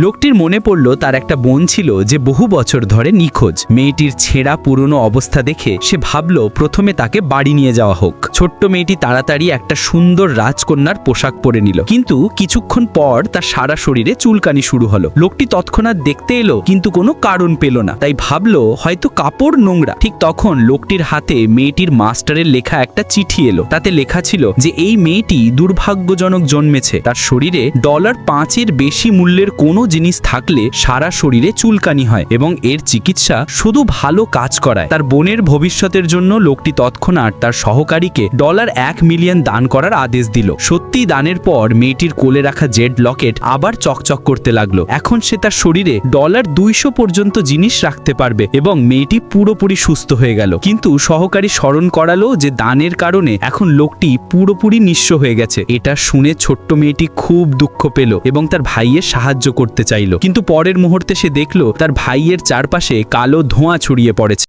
লোকটির মনে পড়ল তার একটা বোন ছিল যে বহু বছর ধরে নিখোঁজ। মেয়েটির ছেঁড়া পুরনো অবস্থা দেখে সে ভাবল প্রথমে তাকে বাড়ি নিয়ে যাওয়া হোক। ছোট্ট মেয়েটি তাড়াতাড়ি একটা সুন্দর রাজকন্যার পোশাক পরে নিল, কিন্তু কিছুক্ষণ পর তার সারা শরীরে চুলকানি শুরু হলো। লোকটি তৎক্ষণাৎ দেখতে এলো কিন্তু কোনো কারণ পেল না, তাই ভাবলো হয়তো কাপড় নোংরা। ঠিক তখন লোকটির হাতে মেয়েটির মাস্টারের লেখা একটা চিঠি এলো। তাতে লেখা ছিল যে এই মেয়েটি দুর্ভাগ্যজনক জন্মেছে, তার শরীরে $5-এর বেশি মূল্যের কোনো জিনিস থাকলে সারা শরীরে চুলকানি হয় এবং এর চিকিৎসা শুধু ভালো কাজ করায়। তার বোনের ভবিষ্যতের জন্য লোকটি তৎক্ষণাৎ তার সহকারীকে $1 মিলিয়ন দান করার আদেশ দিল। সত্যি দানের পর মেয়েটির কোলে রাখা জেড লকেট আবার চকচক করতে লাগলো। এখন সে তার শরীরে $200 পর্যন্ত জিনিস রাখতে পারবে এবং মেয়েটি পুরোপুরি সুস্থ হয়ে গেল। কিন্তু সহকারী স্মরণ করালো যে দানের কারণে এখন লোকটি পুরোপুরি নিঃস্ব হয়ে গেছে। এটা শুনে ছোট্ট মেয়েটি খুব দুঃখ পেল এবং তার ভাইয়ের সাহায্য করতে চাইল, কিন্তু পরের মুহূর্তে সে দেখল তার ভাইয়ের চারপাশে কালো ধোঁয়া ছড়িয়ে পড়েছে।